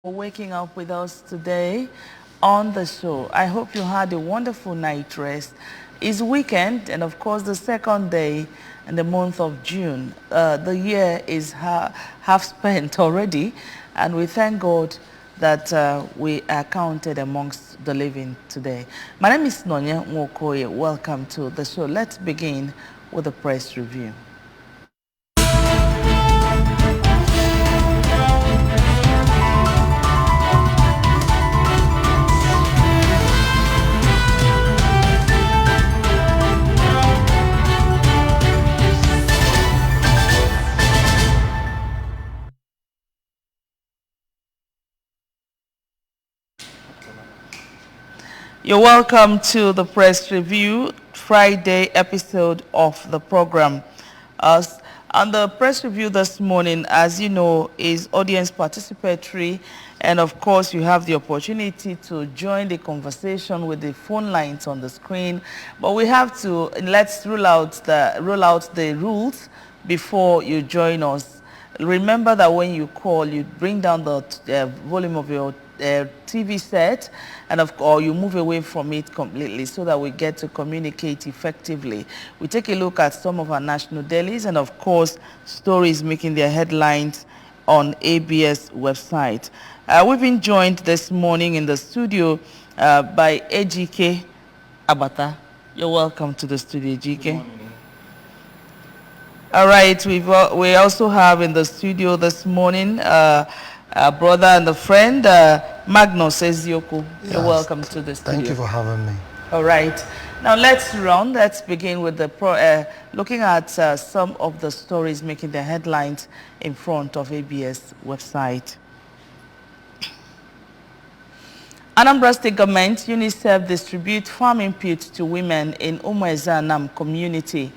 For waking up with us today on the show. I hope you had a wonderful night rest. It's weekend and of course the second day in the month of June. The year is half spent already and we thank God that we are counted amongst the living today. My name is Nonya Nwokoye. Welcome to the show. Let's begin with the press review. You're welcome to the press review Friday episode of the program. On the press review this morning, as you know, is audience participatory, and of course you have the opportunity to join the conversation with the phone lines on the screen. But we have to let's rule out the rules before you join us. Remember that when you call, you bring down the volume of your TV set, and of course you move away from it completely so that we get to communicate effectively. We take a look at some of our national dailies and of course stories making their headlines on ABS website. We've been joined this morning in the studio by Ejike Abata. You're welcome to the studio, Ejike. All right, we also have in the studio this morning a brother and a friend, Magnus Ezioku. Yes. You're welcome to the studio. Thank you for having me. All right. Now let's begin with the looking at some of the stories making the headlines in front of ABS website. Anambra State Government, UNICEF distribute farm input to women in Umuezanam community.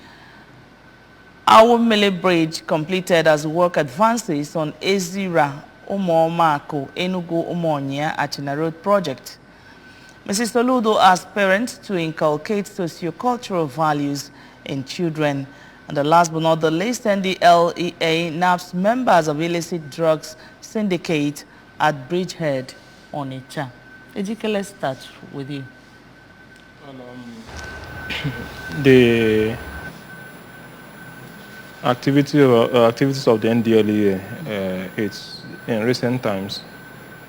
Awumele Bridge completed as work advances on Ezira Umuomako Enugu Umuonya Achina Road project. Mrs. Soludo asked parents to inculcate socio-cultural values in children. And the last but not the least, NDLEA naps members of illicit drugs syndicate at Bridgehead, Onitsha. Ejike, let's start with you. The activities of the NDLEA, it's in recent times,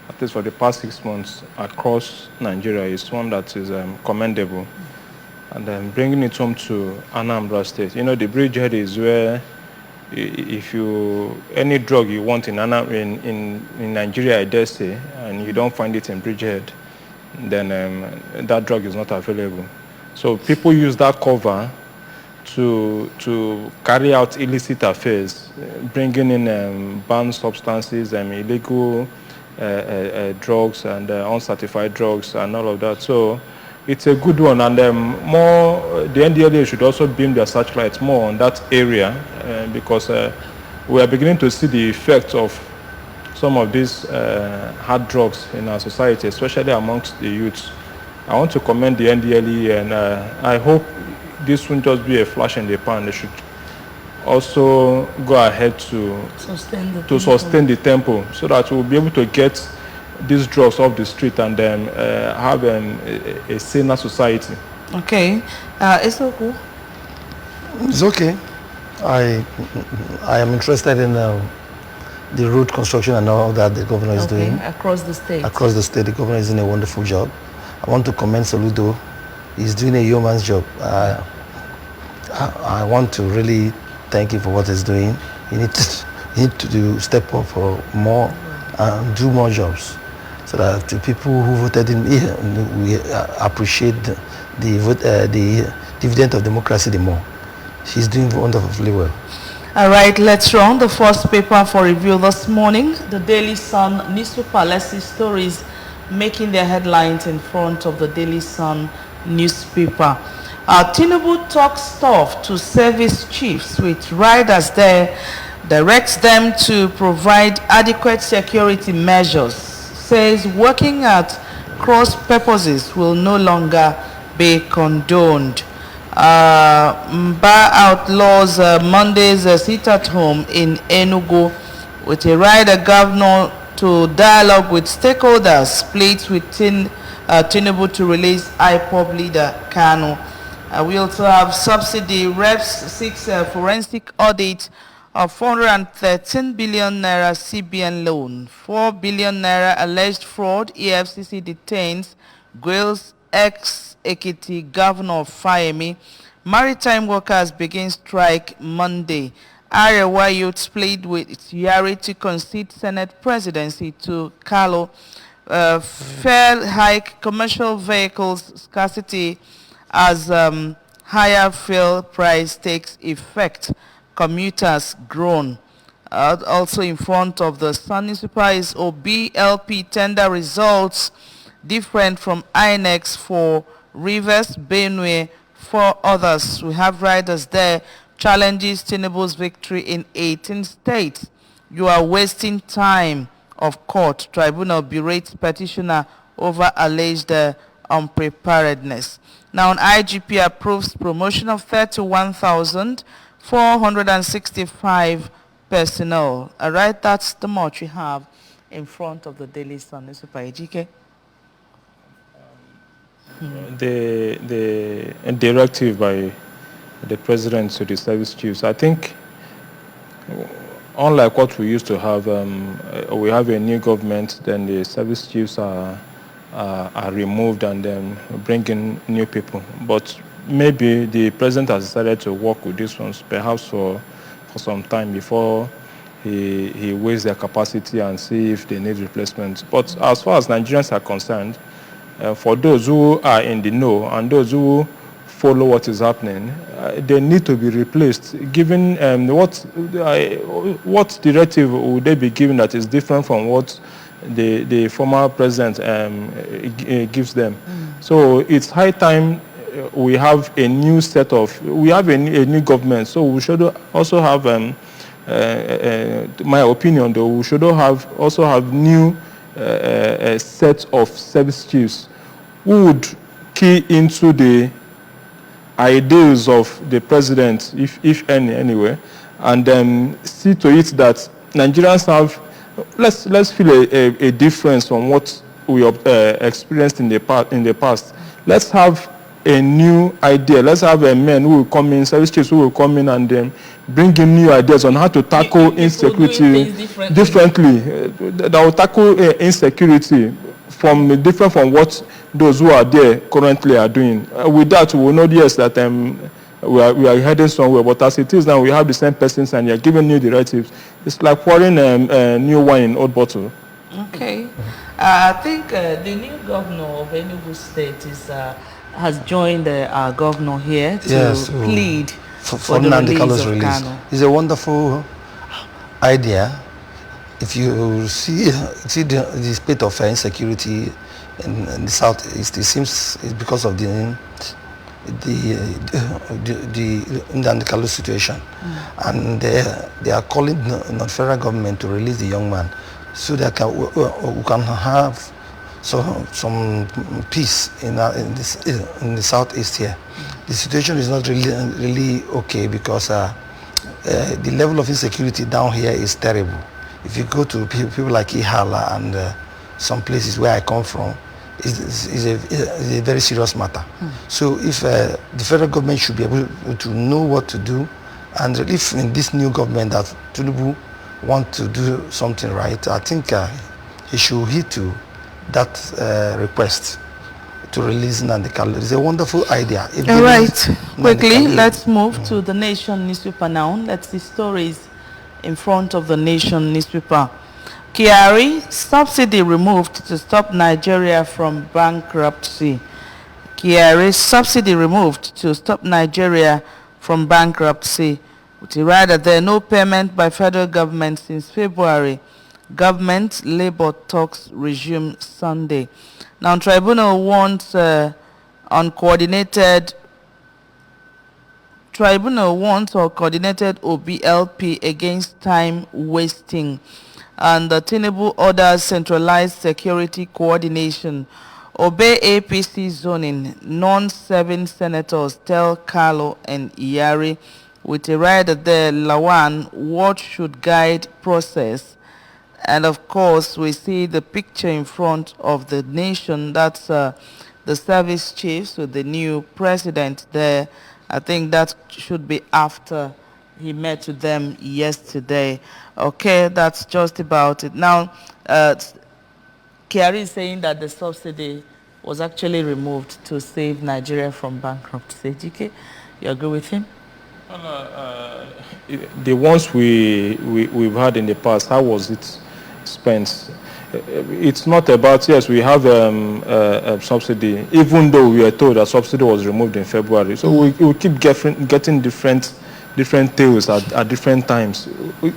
at least for the past 6 months across Nigeria, is one that is commendable. And bringing it home to Anambra State, you know, the Bridgehead is where if any drug you want in Nigeria, I dare say, and you don't find it in Bridgehead, then that drug is not available. So people use that cover to carry out illicit affairs, bringing in banned substances and illegal drugs and uncertified drugs and all of that. So it's a good one, and the NDLEA should also beam their searchlights more on that area because we are beginning to see the effects of some of these hard drugs in our society, especially amongst the youths. I want to commend the NDLEA, and I hope this won't just be a flash in the pan. They should also go ahead to sustain the tempo so that we'll be able to get these drugs off the street and then have a saner society. Okay. It's okay. It's okay. I am interested in the road construction and all that the governor is doing. Across the state. Across the state, the governor is doing a wonderful job. I want to commend Soludo. He's doing a yeoman's job. I want to really thank him for what he's doing. You need to step up for more and do more jobs so that the people who voted him here, we appreciate the dividend of democracy the more. She's doing wonderfully well. All right, let's run the first paper for review this morning. The Daily Sun newspaper. Let's see stories making their headlines in front of the Daily Sun newspaper. Tinubu talks tough to service chiefs with riders there, directs them to provide adequate security measures, says working at cross purposes will no longer be condoned. Mba outlaws Monday's sit at home in Enugu with a rider governor to dialogue with stakeholders, pleads with Tinubu to release IPOB leader Kanu. We also have subsidy reps seeks forensic audit of 413 billion naira CBN loan. 4 billion naira alleged fraud. EFCC detains Gwales ex-Ekiti Governor Fayemi. Maritime workers begin strike Monday. Arewa youths plead with Yari to concede Senate presidency to Kalo. Fare hike, commercial vehicles scarcity as higher fuel price takes effect. Commuters groan. Also in front of the Sun newspaper is OBLP tender results different from INEX for Rivers, Benue, for others. We have riders there. Challenges Tinubu's victory in 18 states. You are wasting time of court. Tribunal berates petitioner over alleged unpreparedness. Now, an IGP approves promotion of 31,465 personnel. All right, that's the much we have in front of the Daily Sun newspaper. Ejike. The directive by the president to the service chiefs, I think, unlike what we used to have, we have a new government, then the service chiefs are removed and then bring in new people. But maybe the president has decided to work with these ones, perhaps for some time before he weighs their capacity and see if they need replacement. But as far as Nigerians are concerned, for those who are in the know and those who follow what is happening, they need to be replaced. Given what directive would they be given that is different from what the former president gives them? So it's high time we have a new set of, we have a new government. So we should also have, my opinion though, we should also have new a set of service chiefs who would key into the ideals of the president, if any anyway, and then see to it that Nigerians have, let's feel a difference from what we experienced in the past. Let's have a new idea. Let's have a man who will come in, service chiefs who will come in and then bring in new ideas on how to tackle insecurity differently. That will tackle insecurity different from what those who are there currently are doing. With that, we will know, yes, that we are heading somewhere. But as it is now, we have the same persons and you're giving new directives. It's like pouring new wine in old bottle. Okay. I think the new governor of Enugu State has joined our governor here to plead for the release of Kanu. It's a wonderful idea. If you see the state of insecurity in the southeast, it seems it's because of the Kanu situation, and they are calling the federal government to release the young man so that we can have some peace in the southeast here. The situation is not really okay because the level of insecurity down here is terrible. If you go to people like Ihala and some places where I come from, it's a very serious matter. So if the federal government should be able to know what to do, and if in this new government that Tinubu want to do something right, I think he should heed to that request to release Nnamdi Kanu. It's a wonderful idea. All right, quickly, let's move to the Nation newspaper now. Let's see stories in front of the Nation newspaper. Kyari, subsidy removed to stop Nigeria from bankruptcy. Kyari, subsidy removed to stop Nigeria from bankruptcy. With rather there no payment by federal government since February. Government labor talks resume Sunday. Now, tribunal wants coordinated OBLP against time wasting. And the Tinubu orders centralized security coordination. Obey APC zoning. Non-serving senators tell Carlo and Iyari. With a rider there, Lawan, what should guide process? And of course, we see the picture in front of the nation. That's the service chiefs with the new president there. I think that should be after he met with them yesterday. Okay, that's just about it. Now, Kyari is saying that the subsidy was actually removed to save Nigeria from bankruptcy. GK, you agree with him? The ones we've had in the past, how was it spent? It's not about, yes, we have a subsidy, even though we are told that subsidy was removed in February. So we keep getting different tales at different times.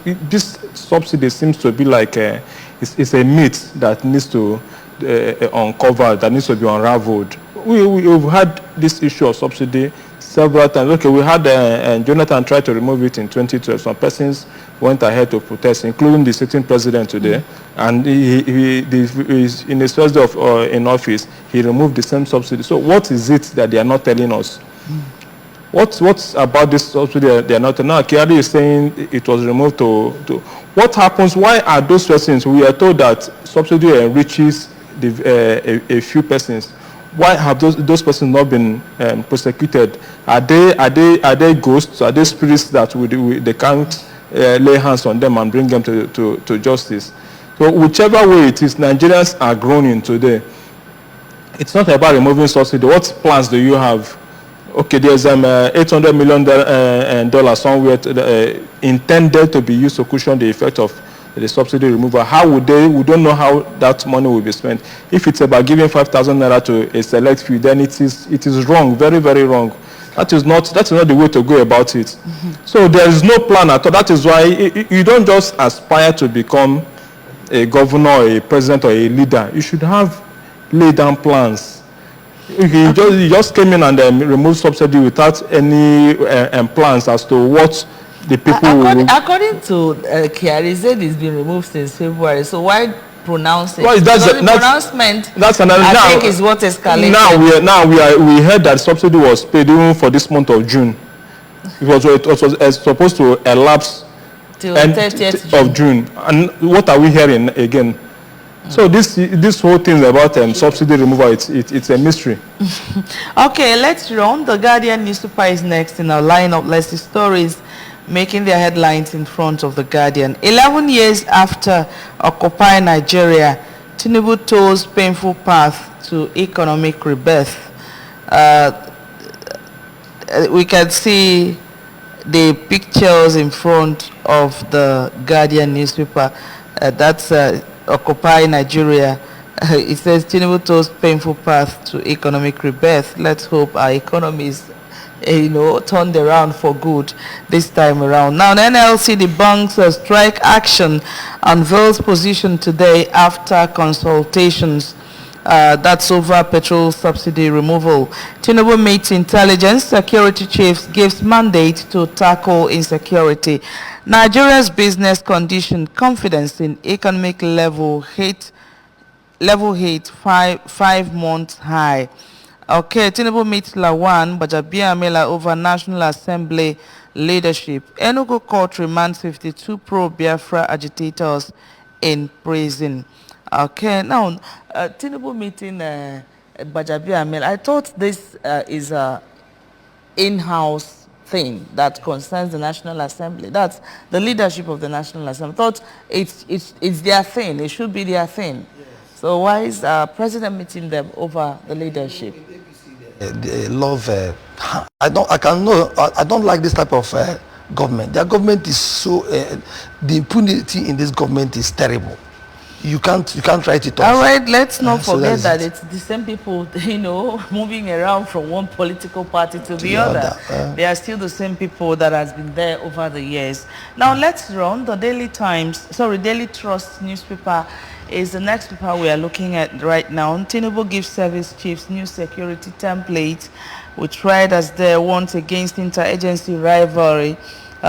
This subsidy seems to be like it's a myth that needs to uncover, that needs to be unraveled. We've had this issue of subsidy several times. Okay, we had Jonathan tried to remove it in 2012. Some persons went ahead to protest, including the sitting president today. And in his first day in office, he removed the same subsidy. So what is it that they are not telling us? What's about this subsidy they are not telling us? Now, Kyari is saying it was removed to what happens? Why are those persons, we are told that subsidy enriches a few persons. Why have those persons not been prosecuted? Are they ghosts? Are they spirits that they can't lay hands on them and bring them to justice? So whichever way it is, Nigerians are groaning today. It's not about removing subsidy. What plans do you have? Okay, there's $800 million somewhere intended to be used to cushion the effect of the subsidy removal. How would they? We don't know how that money will be spent. If it's about giving 5,000 naira to a select few, then it is wrong, very, very wrong. That is not the way to go about it. So there is no plan at all. That is why you don't just aspire to become a governor, or a president, or a leader. You should have laid down plans. You just came in and removed subsidy without any plans as to what the people according to Kyari, said it's been removed since February. So why pronounce it? Well, the pronouncement, that's another. I think, is what escalated. We heard that subsidy was paid even for this month of June. It was supposed to elapse till 30th of June. And what are we hearing again? So this whole thing about subsidy removal, it's a mystery. Okay, let's run. The Guardian newspaper is next in our lineup. Let's see stories making their headlines in front of the Guardian. 11 years after Occupy Nigeria, Tinubu toes painful path to economic rebirth. We can see the pictures in front of the Guardian newspaper. That's Occupy Nigeria. It says Tinubu toes painful path to economic rebirth. Let's hope our economy is turned around for good this time around. Now, the NLC debunks a strike action, unveils position today after consultations. That's over petrol subsidy removal. Tinubu meets intelligence, security chiefs, gives mandate to tackle insecurity. Nigeria's business condition, confidence in economic level hit 5 months high. Okay, Tinubu meets Lawan Gbajabiamila over National Assembly leadership. Enugu court remands 52 pro-Biafra agitators in prison. Okay, now, Tinubu meeting Gbajabiamila, I thought this is an in-house thing that concerns the National Assembly. That's the leadership of the National Assembly. I thought it's their thing. It should be their thing. Yes. So why is President meeting them over the leadership? They love. I don't like this type of government. Their government is so. The impunity in this government is terrible. You can't write it off. All right, let's not forget that it's the same people, moving around from one political party to the other. They are still the same people that has been there over the years. Now let's run the Daily Trust newspaper is the next paper we are looking at right now. Tinubu gives service chiefs new security template. We tried as there once against interagency rivalry.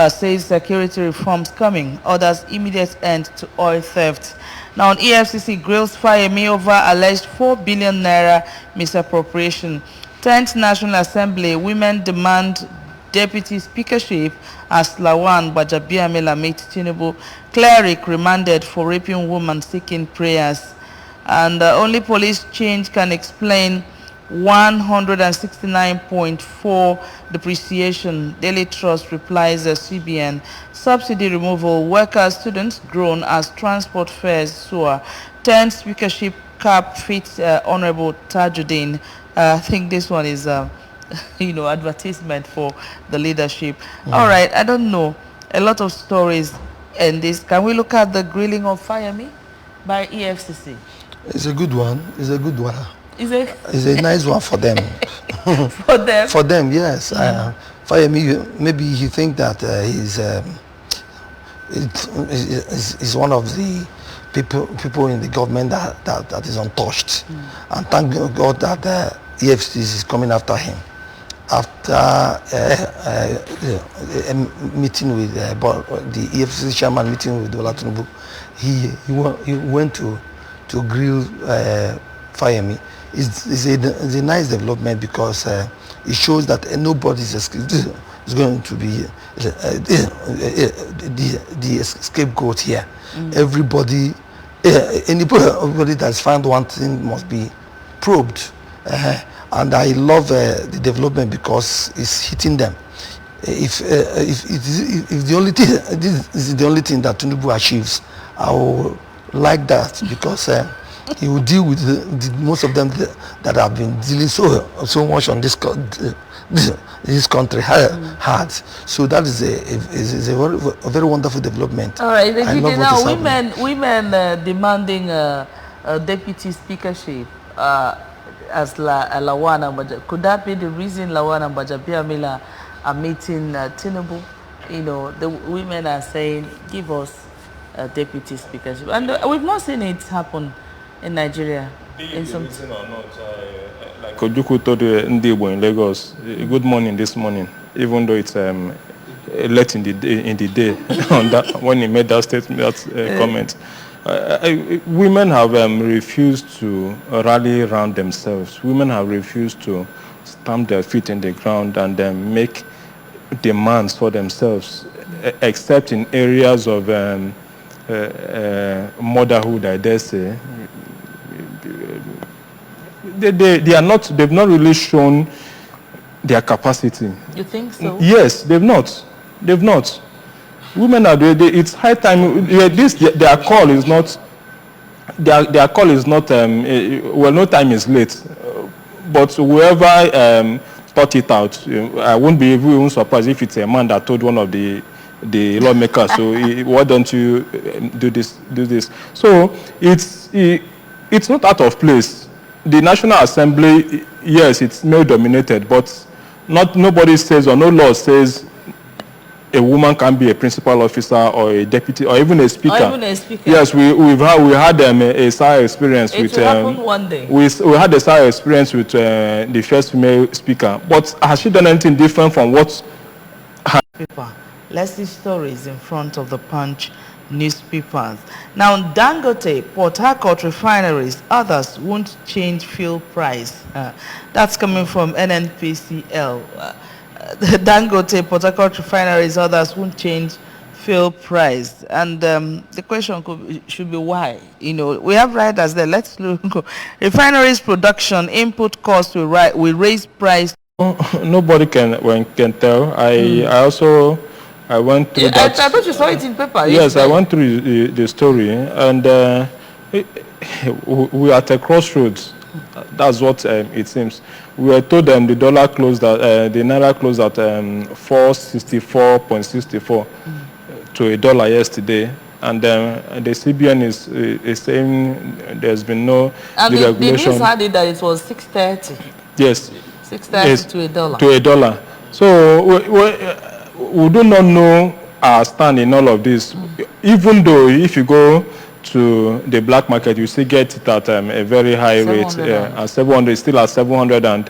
Says security reforms coming. Orders immediate end to oil theft. Now, EFCC grills Fayemi over alleged 4 billion naira misappropriation. 10th National Assembly, women demand deputy speakership as Lawan Gbajabiamila meet Tinubu. Cleric remanded for raping woman seeking prayers. And only police change can explain 169.4 depreciation. Daily Trust replies CBN. Subsidy removal. Workers, students groan as transport fares soar. 10 speakership cap fits Honorable Tajuddin. I think this one is, advertisement for the leadership. All right, I don't know. A lot of stories in this. Can we look at the grilling of Fireme by EFCC? It's a good one. It's a good one. It's a nice one for them. For them? For them, yes. Fireme, maybe you think that he's one of the people in the government that is untouched. And thank God that EFCC is coming after him. After a meeting with the EFCC chairman meeting with Bola Tinubu, he went to grill Fireme. It's a nice development because it shows that nobody is going to be the scapegoat here. Everybody that's found one thing must be probed. And I love the development because it's hitting them. If the only thing, this is the only thing that Tinubu achieves, I will like that because he will deal with most of them that have been dealing so much on this country hard. So that is a very wonderful development. All right, now women demanding a deputy speakership as Lawan and Baja. Could that be the reason Lawan and Gbajabiamila are meeting Tinubu? The women are saying, give us a deputy speakership. And we've not seen it happen in Nigeria. In some reason or not, like Ojukwu told Ndibo in Lagos, good morning this morning, even though it's late in the day on that, when he made that statement, comment. Women have refused to rally around themselves. Women have refused to stamp their feet in the ground and make demands for themselves, except in areas of motherhood, I dare say. They are not. They've not really shown their capacity. You think so? Yes, they've not. They've not. Women are. It's high time. Their call is not. Their call is not. Well, no time is late. But whoever thought it out, I won't be even surprised if it's a man that told one of the lawmakers. So why don't you do this? So it's not out of place. The National Assembly, yes, it's male-dominated, but nobody says or no law says a woman can be a principal officer or a deputy or even a speaker. Or even a speaker. Yes, we had a side experience with. It will happen one day. We had a side experience with the first female speaker, but has she done anything different from what? Let's see stories in front of the Punch newspapers. Now, Dangote, Port Harcourt refineries, others won't change fuel price. That's coming from NNPCL. Dangote, Port Harcourt refineries, others won't change fuel price. And the question should be why. We have riders there. Let's look. Refineries production input costs will raise price. Nobody can tell. I went through that. I thought you saw it in paper. Yes, I went through the story, and we are at a crossroads. That's what it seems. We were told the naira closed at 464.64 to $1 yesterday, and the CBN is saying there's been no deregulation. The news had it that it was 630. Yes. 630 to $1. To $1. So we do not know our stand in all of this. Even though if you go to the black market, you still get it at a very high rate. At 700, still at 700,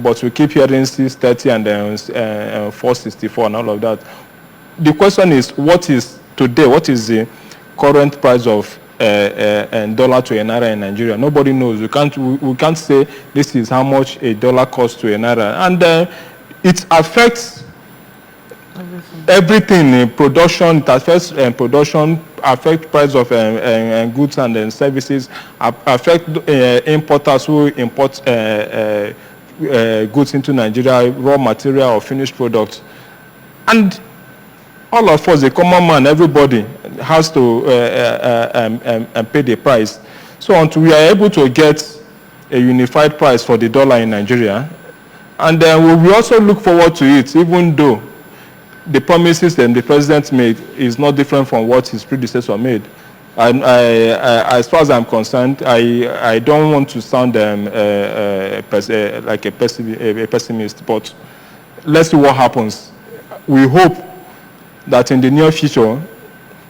but we keep hearing 630 and 464 and all of that. The question is, what is today? What is the current price of dollar to a naira in Nigeria? Nobody knows. We can't say this is how much a dollar costs to a naira, and it affects everything in production, it affects production, affect price of goods and services, affect importers who import goods into Nigeria, raw material or finished products. And all of us, the common man, everybody has to pay the price. So until we are able to get a unified price for the dollar in Nigeria, and then we also look forward to it, even though the promises that the president made is not different from what his predecessor made. And as far as I'm concerned, I don't want to sound like a pessimist, but let's see what happens. We hope that in the near future,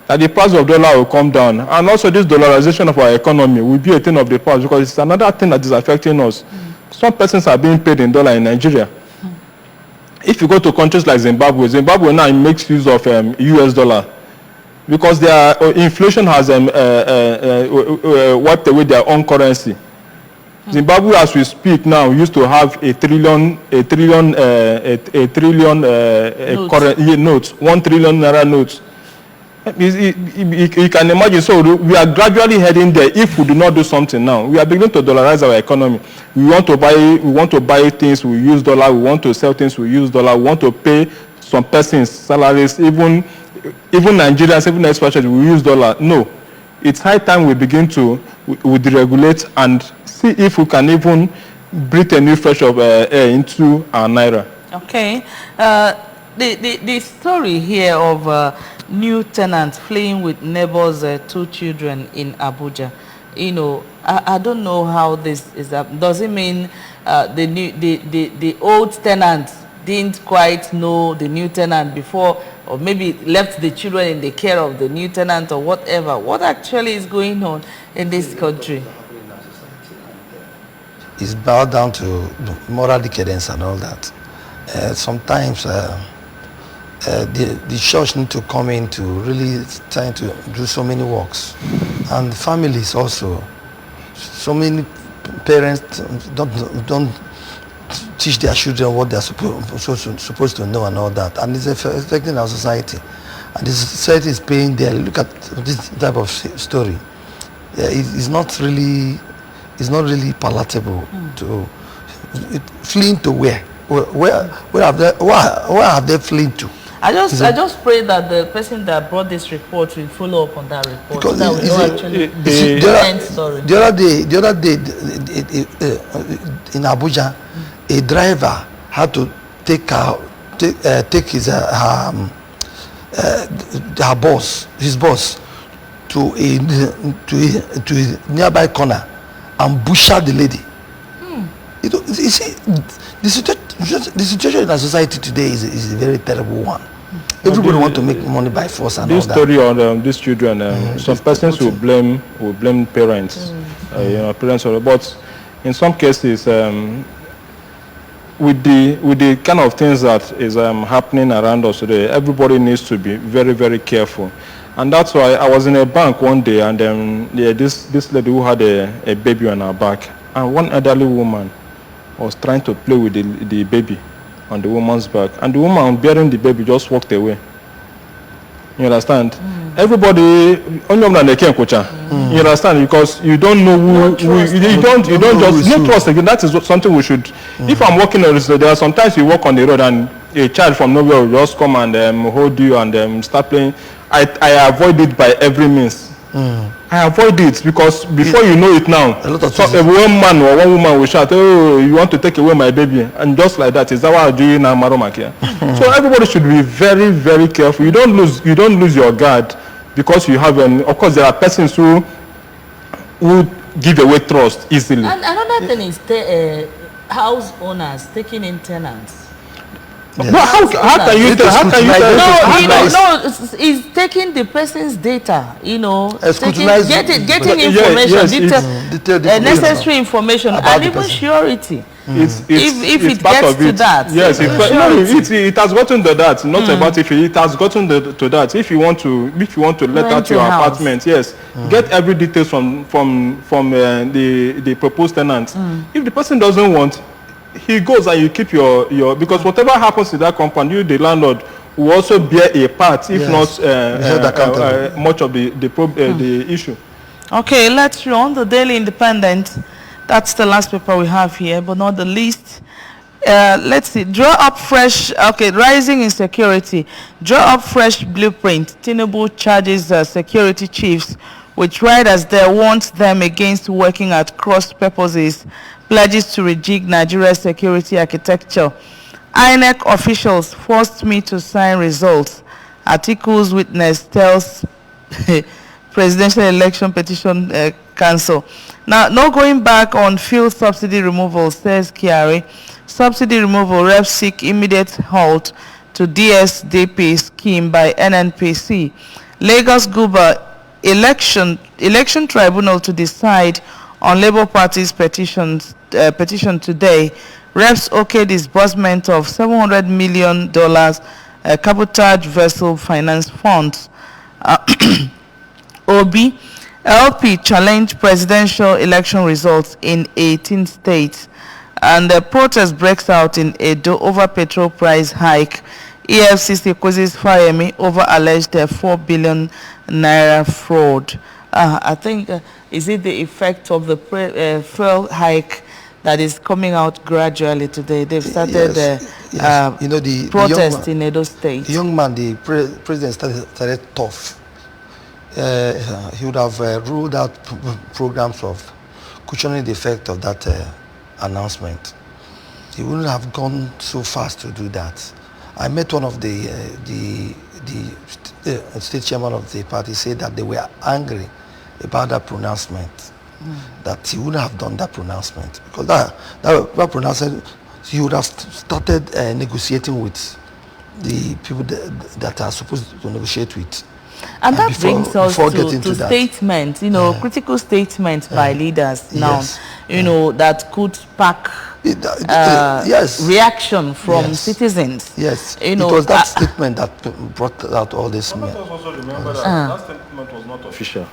that the price of dollar will come down, and also this dollarization of our economy will be a thing of the past, because it's another thing that is affecting us. Some persons are being paid in dollar in Nigeria. If you go to countries like Zimbabwe now makes use of US dollar, because their inflation has wiped away their own currency. Zimbabwe, as we speak now, used to have a trillion notes, 1 trillion naira notes. You can imagine. So we are gradually heading there. If we do not do something now, we are beginning to dollarize our economy. We want to buy things, we use dollar. We want to sell things, we use dollar. We want to pay some persons salaries, even Nigerians, even expatriates, we use dollar. No, it's high time we begin to deregulate and see if we can even breathe a new fresh of air into our naira. Okay. The story here of new tenants fleeing with neighbors' 2 children in Abuja, you know, I don't know how this is. Does it mean the old tenant didn't quite know the new tenant before, or maybe left the children in the care of the new tenant, or whatever? What actually is going on in this country? It's bowed down to moral decadence and all that. Sometimes the church need to come in to really trying to do so many works, and families also. So many parents don't teach their children what they're supposed to know and all that, and it's affecting our society, and the society is paying dearly. Look at this type of story. It's not really palatable to fleeing to where have they fleeing to? I just pray that the person that brought this report will follow up on that report. Because that we know actually the other day in Abuja, a driver had to take his boss to a nearby corner and butcher the lady. You see, the situation in our society today is a very terrible one. Everybody wants to make money by force and all that. This story on these children, some persons will blame parents, parents. But in some cases, with the kind of things that is happening around us today, everybody needs to be very, very careful. And that's why I was in a bank one day, and this lady who had a baby on her back, and one elderly woman was trying to play with the baby on the woman's back, and the woman bearing the baby just walked away. You understand? Everybody, you understand, because you don't know who you don't just not trust again. That is something we should. If I'm walking on the road, there are sometimes you walk on the road and a child from nowhere will just come and hold you and start playing. I avoid it by every means. I avoid it because before you know it now, one man or one woman will shout, "Oh, you want to take away my baby?" And just like that, is that what I'm doing now, Maromakia? So everybody should be very, very careful. You don't lose your guard because you have of course, there are persons who give away trust easily. And another thing is house owners taking in tenants. Yes. No, how can you tell? No, it's taking the person's data, getting information, necessary information, and even surety. If it gets to that. Yes, it has gotten to that. Not about if it has gotten to that. If you want to let out your apartment, yes, get every detail from the proposed tenant. If the person doesn't want, he goes and you keep your because whatever happens in that compound, you, the landlord, will also bear a part, if Yes. not much of the issue. Okay, let's run the Daily Independent. That's the last paper we have here, but not the least. Let's see. Draw up fresh. Okay, rising insecurity. Draw up fresh blueprint. Tinubu charges security chiefs with riders there warns them against working at cross purposes. Pledges to rejig Nigeria's security architecture. INEC officials forced me to sign results. Articles witness tells presidential election petition cancel. Now, no going back on fuel subsidy removal, says Kyari. Subsidy removal, reps seek immediate halt to DSDP scheme by NNPC. Lagos Guba election tribunal to decide on Labour Party's petition today. Reps okay disbursement of $700 million cabotage vessel finance funds. Obi, LP challenged presidential election results in 18 states. And the protest breaks out in Edo over petrol price hike. EFCC accuses Fayemi over alleged 4 billion naira fraud. I think, is it the effect of the fuel hike that is coming out gradually today? They've started you know, the protest in Edo State. The young man, the president started tough. He would have ruled out programs of cushioning the effect of that announcement. He wouldn't have gone so fast to do that. I met one of the state chairman of the party, said that they were angry about that pronouncement, that he wouldn't have done that pronouncement, because that pronouncement, he would have started negotiating with the people that are supposed to negotiate with. And that brings us to statements, you know, critical statements by leaders now, you know, that could spark reaction from citizens. Yes, you know, it was that statement that brought out all this. Let us also remember that statement was not official.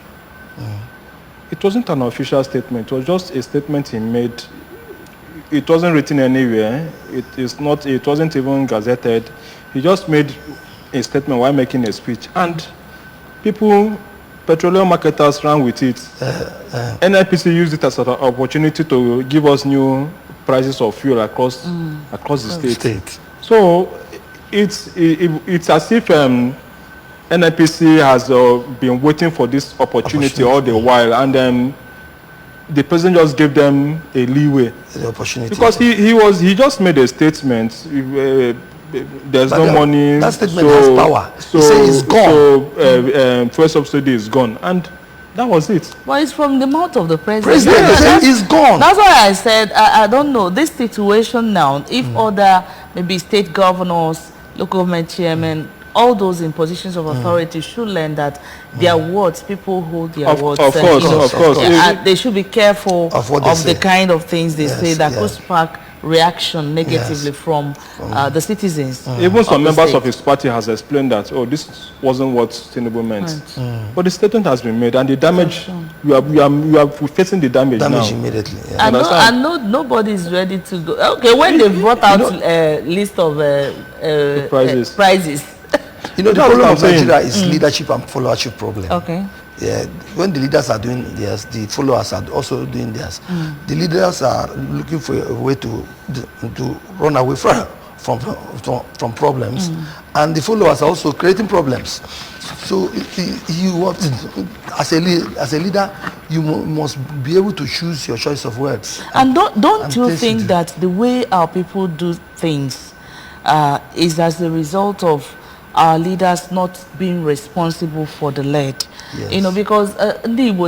It wasn't an official statement. It was just a statement he made. It wasn't written anywhere. It wasn't even gazetted. He just made a statement while making a speech. And people, petroleum marketers ran with it. NIPC used it as an opportunity to give us new prices of fuel across the state. So it's as if NIPC has been waiting for this opportunity all the while, and then the president just gave them a leeway. The opportunity. Because he just made a statement. There's no money. That statement has power. So it's gone. So fuel subsidy is gone, and that was it. Well, it's from the mouth of the president. It's gone. That's why I said I don't know this situation now. If other maybe state governors, local government chairmen, all those in positions of authority should learn that their words, people hold their words. Of course. They should be careful of the kind of things they say that could spark reaction negatively from the citizens. Even some members of his party has explained that, this wasn't what Tinubu meant. But the statement has been made, and the damage, you are facing the damage now. Immediately. And nobody is ready to go. Okay, when they brought out a list of prizes. You know, the problem of Nigeria is leadership and followership problem. Okay. Yeah, when the leaders are doing theirs, the followers are also doing theirs. The leaders are looking for a way to run away from problems, and the followers are also creating problems. So you want as a leader, you must be able to choose your choice of words. And don't you think that the way our people do things is as a result of our leaders not being responsible for the lead? Yes. You know, because you know,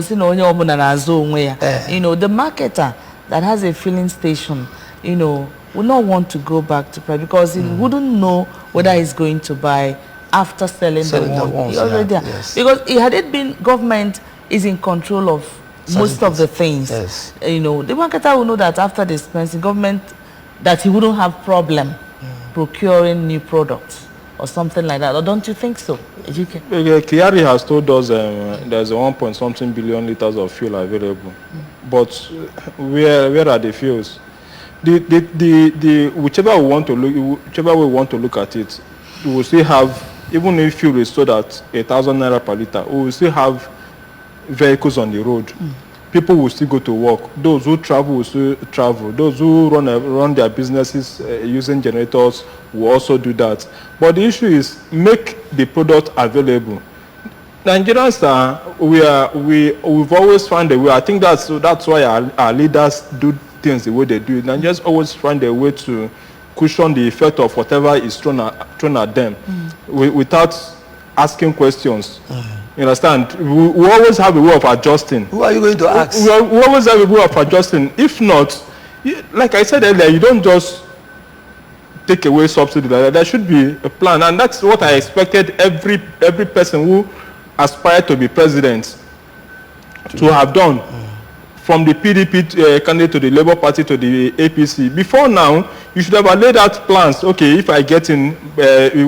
the marketer that has a filling station, you know, will not want to go back to price because he wouldn't know whether he's going to buy after selling the one. Because had it been government is in control of most of the things, you know, the marketer will know that after dispensing government, that he wouldn't have problem procuring new products or something like that. Or don't you think so? Kyari has told us there's 1.something billion liters of fuel available. But where are the fuels? Whichever way we want to look at it, we will still have, even if fuel is sold at 1,000 naira per liter, we will still have vehicles on the road. People will still go to work. Those who travel will still travel. Those who run their businesses using generators will also do that. But the issue is make the product available. Nigerians we've always found a way. I think that's why our leaders do things the way they do. Nigerians always find a way to cushion the effect of whatever is thrown at them without asking questions. You understand? We always have a way of adjusting. Who are you going to ask? We always have a way of adjusting. If not, like I said earlier, you don't just take away subsidy. There should be a plan, and that's what I expected every person who aspired to be president to have done. From the PDP candidate to the Labour Party to the APC. Before now, you should have laid out plans. Okay, if I get in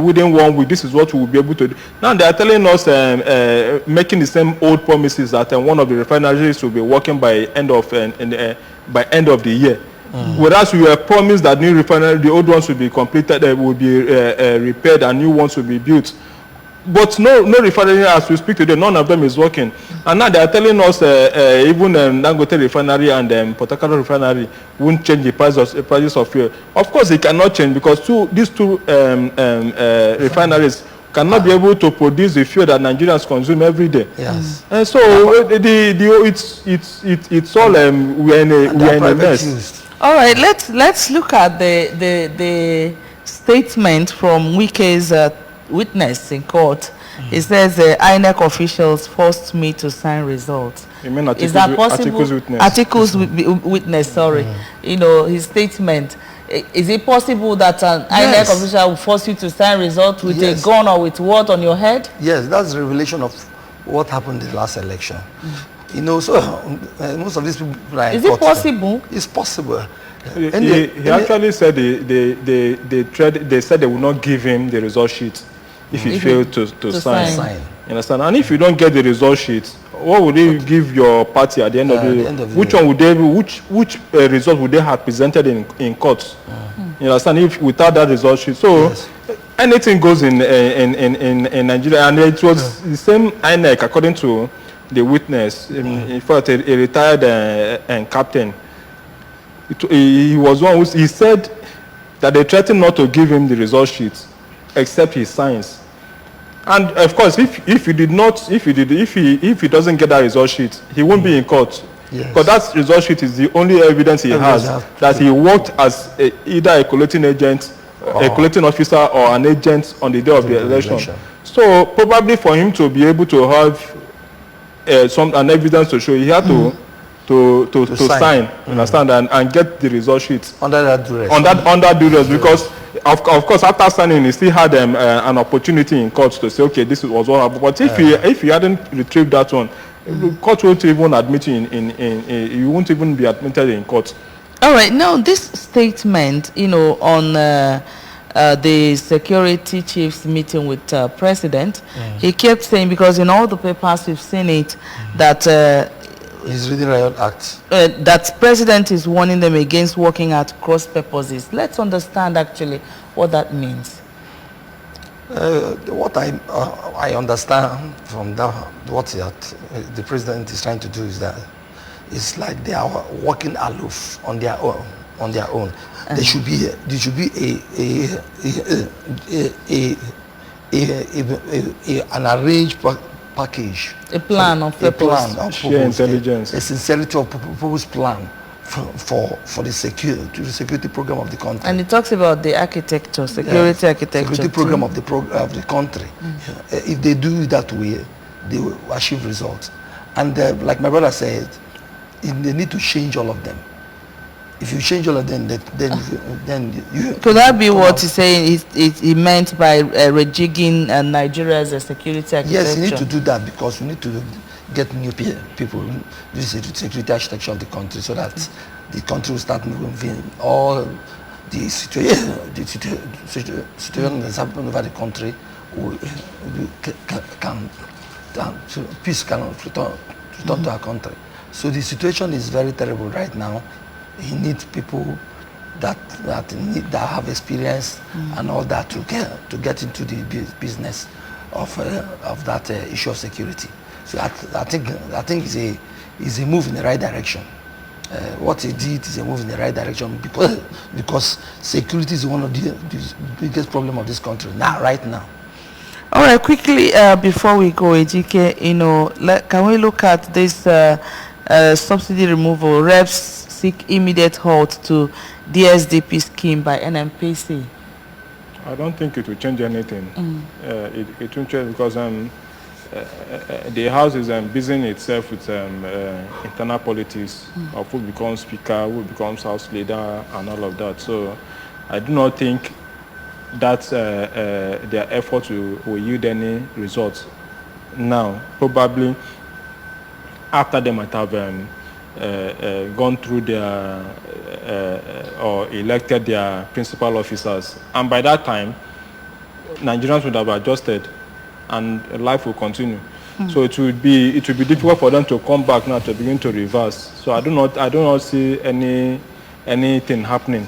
within 1 week, this is what we will be able to do. Now they are telling us, making the same old promises that one of the refineries will be working by end of the year. Whereas we were promised that new refinery, the old ones will be completed, will be repaired, and new ones will be built. But no refinery, as we speak today, none of them is working. And now they are telling us even Dangote refinery and Port Harcourt refinery won't change the prices of fuel. Of course, it cannot change because these two refineries cannot be able to produce the fuel that Nigerians consume every day. Yes. And so it's all we're in a mess. All right, let's look at the statement from Wike's witness in court. It says INEC officials forced me to sign results. You mean Is that possible? Articles witness. Articles witness, sorry. You know, his statement. Is it possible that an INEC official will force you to sign results with a gun or with what on your head? Yes, that's the revelation of what happened in the last election. You know, so most of these people are Is it possible? It's possible. He actually said they said they would not give him the result sheet if he failed to sign. You understand? And if you don't get the result sheet, what would they give your party at the end of the day? Which one would they? Which result would they have presented in court? You understand? If without that result sheet, so anything goes in Nigeria, and it was the same INEC, according to the witness. In fact, a retired captain. He was one who he said that they threatened not to give him the result sheet except he signs. And of course, if he doesn't get that result sheet, he won't be in court. Because that result sheet is the only evidence he has that he worked as either a collecting agent, a collecting officer, or an agent on the day of the election. So probably for him to be able to have an evidence to show, he had to sign, understand, and get the result sheet under that duress. Under duress, because of course after signing he still had an opportunity in court to say, okay, this was what happened. But if he hadn't retrieved that one, the court won't even admit you you won't even be admitted in court. All right, now this statement, you know, on the security chief's meeting with president, he kept saying, because in all the papers we've seen it, that he's reading Riot Act. That president is warning them against working at cross purposes. Let's understand actually what that means. What I understand from that, what the president is trying to do is that it's like they are working aloof on their own. There should be an arranged package, a plan of purpose, sheer intelligence, a sincerity of purpose plan for the security program of the country. And it talks about the architecture, security architecture, security program of the country. If they do it that way, they will achieve results. And like my brother said, they need to change all of them. If you change all of them, then you... Could that be what he's saying he meant by rejigging Nigeria as a security architecture? Yes, you need to do that because we need to get new people, do security architecture of the country so that the country will start moving. All the situation that's happening over the country peace can return to our country. So the situation is very terrible right now. He needs people that have experience and all that to get into the business of that issue of security. So I think it's a move in the right direction. What he did is a move in the right direction because security is one of the biggest problem of this country right now. All right, quickly before we go, Ejike, can we look at this subsidy removal? Reps seek immediate halt to DSDP scheme by NMPC. I don't think it will change anything. It won't change because the House is busying itself with internal politics of who becomes Speaker, who becomes House Leader, and all of that. So I do not think that their efforts will yield any results now. Probably after they might have gone through their or elected their principal officers, and by that time Nigerians would have adjusted and life will continue. So it would be difficult for them to come back now to begin to reverse. So I do not see anything happening.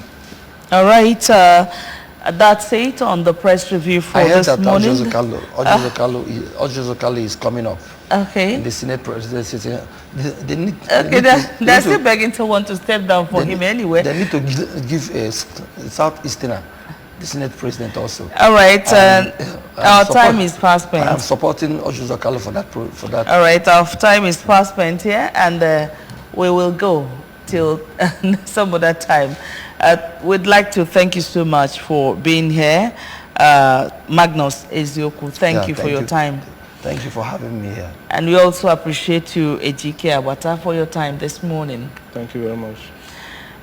All right, that's it on the press review for this morning. Ojuzokalo is coming up. Okay. In the Senate presidency. They're still begging someone to step down for him anyway. They need to give a Southeasterner the Senate president also. All right, our time is fast spent. I'm supporting Ojuzokalo for that. All right, our time is fast spent here, and we will go till some other time. We'd like to thank you so much for being here. Magnus Ezioku, thank you for your time. Thank you for having me here. And we also appreciate you, Ejike Abata, for your time this morning. Thank you very much.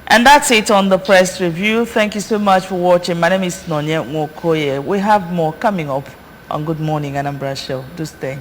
And that's it on the press review. Thank you so much for watching. My name is Nonye Nwokoye. We have more coming up on Good Morning Anambra Show. Do stay.